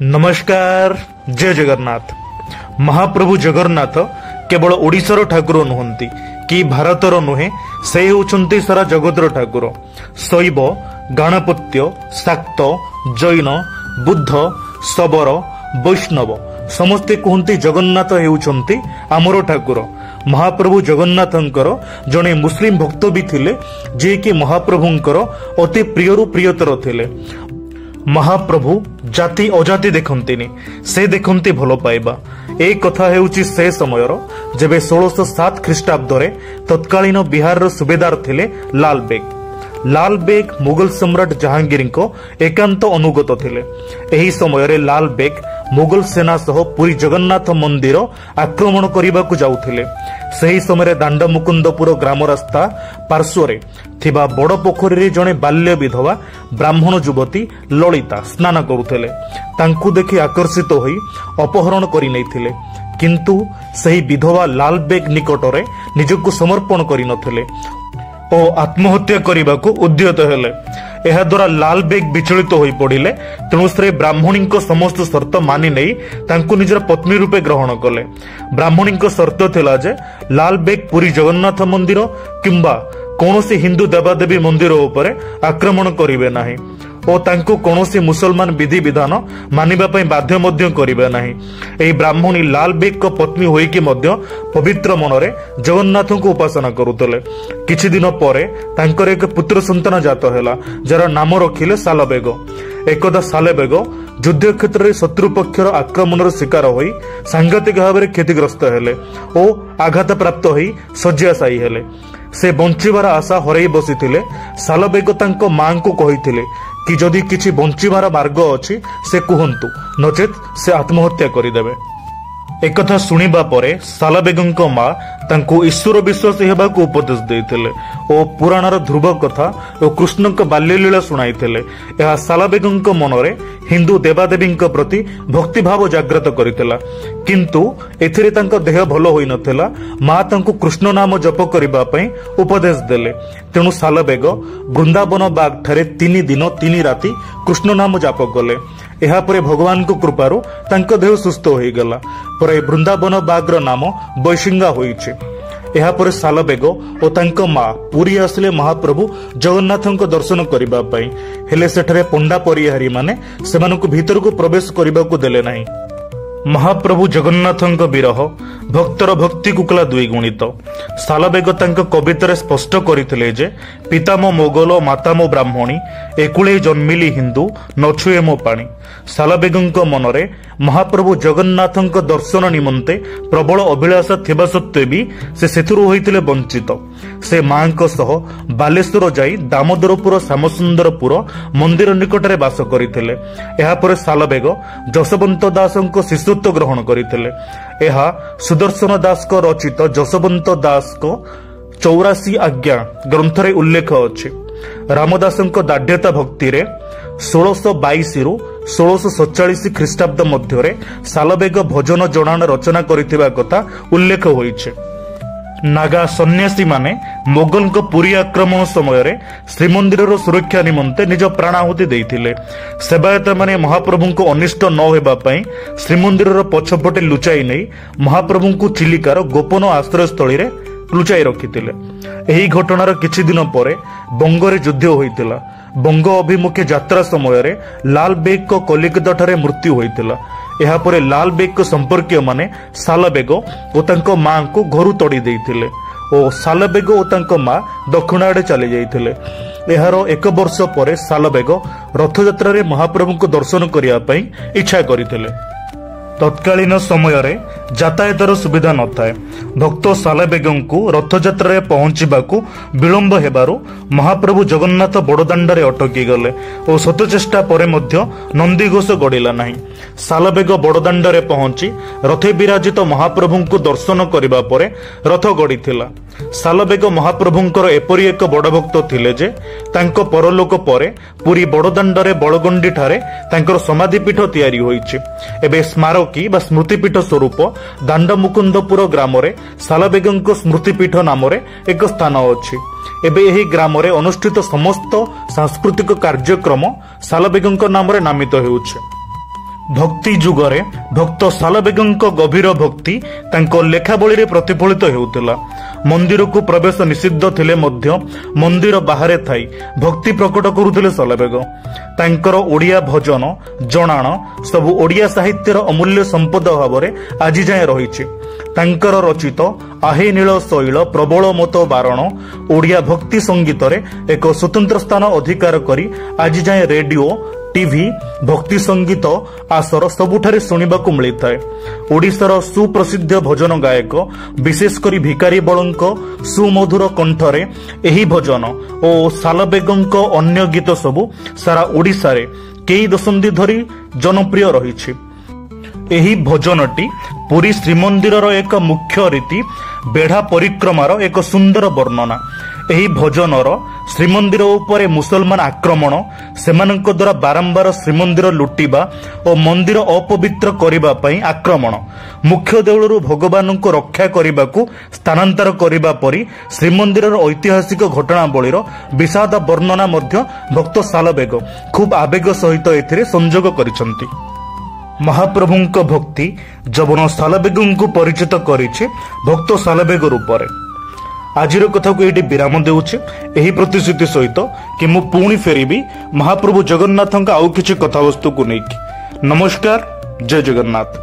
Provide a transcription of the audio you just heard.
नमस्कार जय जगन्नाथ। महाप्रभु जगन्नाथ केवल ओडिशार ठाकुर नुहंती कि भारतर नुहे, से होउछंती सारा जगतर ठाकुर। शैव, गणपत्य, शाक्त, जैन, बुद्ध, शबर, वैष्णव समस्ते कहते जगन्नाथ हेउछंती आमर ठाकुर। महाप्रभु जगन्नाथंकर जने मुस्लिम भक्त भी थिले, जे कि महाप्रभुंकर अति प्रियरु प्रियतर थिले। महाप्रभु जाति अजाति देखंतिनी, से देखंती भलो पाइबा। ए कथा हेउची से समयर जेबे 1607 ख्रीष्टाब्दरे तत्कालीन बिहार सुबेदार थिले लाल बेग। लाल बेग मुगल सम्राट जहांगीर को एकांत अनुगत थिले। एही समयरे लाल बेग मुगल सेना सह पुरी जगन्नाथ मंदिर आक्रमण करने जाउथिले। सही समय दांड मुकुंदपुर ग्राम रास्ता पार्श्वरे थिबा बड़ पोखरी जड़े बाल्य विधवा ब्राह्मण युवती ललिता स्नान करुथिले। तांकु देखि आकर्षित होई अपहरण करि नैथिले, किंतु सही विधवा लाल बेग निकटरे निजको समर्पण करि नथिले ओ आत्महत्या करने को उद्यत हेले। एहा द्वारा लाल बेग विचलित होई पड़िले। तेणु से ब्राह्मणी समस्त शर्त मानि नहीं तांकु निजर पत्नी रूपे ग्रहण कले। ब्राह्मणी शर्त थिला जे लाल बेग पुरी जगन्नाथ मंदिर किंबा कौनसी हिंदू देवादेवी मंदिर उपरे आक्रमण करिवे नाही ओ तांको कौनसी मुसलमान विधि विधान मानिबा पई बाध्य मध्य करिवे नाही। एही ब्राह्मणी लाल बेग को पत्नी होई कि मध्य पवित्र मनरे जगन्नाथ को उपासना करुतले। किछि दिन परे तांकर एक पुत्र संतान जात हेला, जार नाम रखिले सालबेग। एकदा सालबेग युद्ध क्षेत्र में शत्रु पक्षर आक्रमण शिकार होई सांघातिक भाव में क्षतिग्रस्त हेले ओ आघात प्राप्त होई शଯ୍याशायी हेले। से बंचिबार आशा हरई बसिथिले। सालबेग तांको मां को कहिथिले कि जदि किछि बंचिबार मार्ग अछि से कहंतु, नचेत से आत्महत्या करिदेबे। एकथा सुनिबा परे सालबेगंको मां तांको ईश्वर विश्वासी हेबाकू उपदेश देइथिले ओ पुराणर ध्रुव कथा ओ कृष्णक बाल्यलीला सुनाइथिले। एहा सालबेगंको मनरे हिंदू देवादेवींक प्रति भक्तिभाव जागृत करिथिला, किंतु एथिरे तांको देह भलो होई नथिला। मां तांको कृष्ण नाम जप करिबा पई उपदेश देले। तेणु सालबेग वृंदावन बाग ठारे 3 दिन 3 राति कृष्ण नाम जाप कले। एहा परे भगवान को कृपारु तांको देह सुस्थ होई गला। परे वृंदावन बाग्र नाम बैशिंगा होइछे। एहा परे सालबेग ओ तांको मां पुरी आसले महाप्रभु जगन्नाथंको दर्शन करिबा पई, हेले सेठरे पंडा परिहारी माने सेमानकु भीतरकु प्रवेश करिबाकू देले नाही। महाप्रभु जगन्नाथंक विरह भक्तर भक्ति कुकला द्विगुणित। सालबेग तांक कवितारे स्पष्ट करिथिले जे पिता मो मोगल माता मो ब्राह्मणी, एकुळे जन्मिली हिंदू नछुए मो पाणी। सालबेगंक मनरे महाप्रभु जगन्नाथंक दर्शन निमंते प्रबल अभिलाषा थिबा सत्वे भी से सेथुरु होइथिले वंचित। से मांक सह बालेश्वर जाई दामोदरपुर श्यामसुंदरपुर मंदिर निकटरे बास करिथिले। एहा परे सालबेग जशवंत दासंक शिष्यत्व ग्रहण करिथिले। एहा सुदर्शन दास को रचित जशवंत दास को 84 आज्ञा ग्रंथरे उल्लेख अछि। रामदासंक दाढ़्यता भक्ति रे 1622 रु 1647 ख्रीष्टाब्द मध्यरे सालबेग भजन जणान रचना करिथिबा कथा उल्लेख होइछे। नागा सन्यासी माने मोगल को पुरी आक्रमण समय रे श्रीमंदिर सुरक्षा निमंते निज प्राणाहुति देइथिले। सेवायत माने महाप्रभु को अनिष्ट न हेबा पई श्रीमंदिर पछपटे लुचाई नहीं महाप्रभु को चिलिकार गोपन आश्रय स्थली रे लुचाई रखिथिले। एही घटनार किछि दिन परे बंगरे युद्ध होइतिला। बंग अभिमुखे यात्रा समय रे लाल बेग को कलिकता ठारे मृत्यु होइतिला। एहा परे लाल बेग को संपर्कीय माने सालबेग ओ तांको मां को घरु तोड़ी देइथिले ओ सालबेग ओ तांको मां दक्षिण आड़े चली जाइथिले। एहार 1 वर्ष परे सालबेग रथयात्रा रे महाप्रभु को दर्शन करिया पई इच्छा करिथिले। तत्कालीन समय रे यातायातर सुविधा न थाए। भक्त सालबेगं को रथयात्रा पहुंचवाकू विलंब हेबारु महाप्रभु जगन्नाथ बड़दाण्डरे अटकी गले और शत चेष्टा परे मध्य नंदीघोष गड़िला नहीं। सालबेग बड़दाण्डरे पहुंची रथे विराजित महाप्रभु को दर्शन करिबा परे रथ गड़िथिला। सालबेग महाप्रभुंकर एपरी एक बड़ भक्त थिले जे तांको परलोक परे पुरी बड़दाण्डरे बड़गंडी ठारे तांकर समाधिपीठ तयारी होइछि। एबे स्मारकी बा स्मृतिपीठ स्वरूप दांड मुकुंदपुर ग्राम रे सालबेगंको स्मृतिपीठ नाम रे एक स्थान अछि। एबे एही ग्राम रे अनुष्ठित समस्त सांस्कृतिक कार्यक्रम सालबेगंको नाम रे नामित हेउछि। भक्ति जुगरे भक्त सालबेगଙ୍କ गभीर भक्ति तांको लेखावळीरे प्रतिफलित हेउतिला। मंदिर को प्रवेश निषिद्ध थिले मध्य मंदिर बाहरे थाई भक्ति प्रकट करुथिले सालबेग। तांकर ओडिया भजन जणाण सब ओडिया साहित्यर अमूल्य संपद भावरे आजि जाय रहिछि। तांकर रचित आहे नील शैल प्रबल मत बारण ओडिया भक्ति संगीत रे एक स्वतंत्र स्थान अधिकार करी आज जाए रेडियो टीवी भक्ति संगीत आसर सबुठारे सुनिबाकु मिलिथाय। ओडिशार सुप्रसिद्ध भजन गायक विशेषकर भिकारी बळंक सुमधुर कंठरे एही भजन ओ सालबेगଙ୍କ अन्य गीत सबु सारा ओडिशा रे केई दशंधि धरी जनप्रिय रहिछि। एही भजनटी पुरी श्रीमंदिर एक मुख्य रीति बेढ़ा परिक्रमार एक सुंदर वर्णना। एही भजनर श्रीमंदिर उपरे मुसलमान आक्रमण सेमानक द्वारा बारंबार श्रीमंदिर लुटिबा और मंदिर अपवित्र करिबा पई आक्रमण मुख्य देउलरू भगवान को रक्षा करिबाकू स्थानांतर करिबा परी श्रीमंदिर ऐतिहासिक घटनावलीर विषाद वर्णना मध्य भक्त सालबेग खूब आवेग सहित एथिरे संयोग करिसंती। महाप्रभुंक भक्ति जबन सालबेगଙ୍କୁ परिचित करिछि भक्त सालबेग रूपरे। आजिर कथा को एटी विराम देउछि एही प्रतिश्रुति सहित कि मु पुणी फेरिबी महाप्रभु जगन्नाथंका आउ किछि कथावस्तु को नेकी। नमस्कार, जय जगन्नाथ।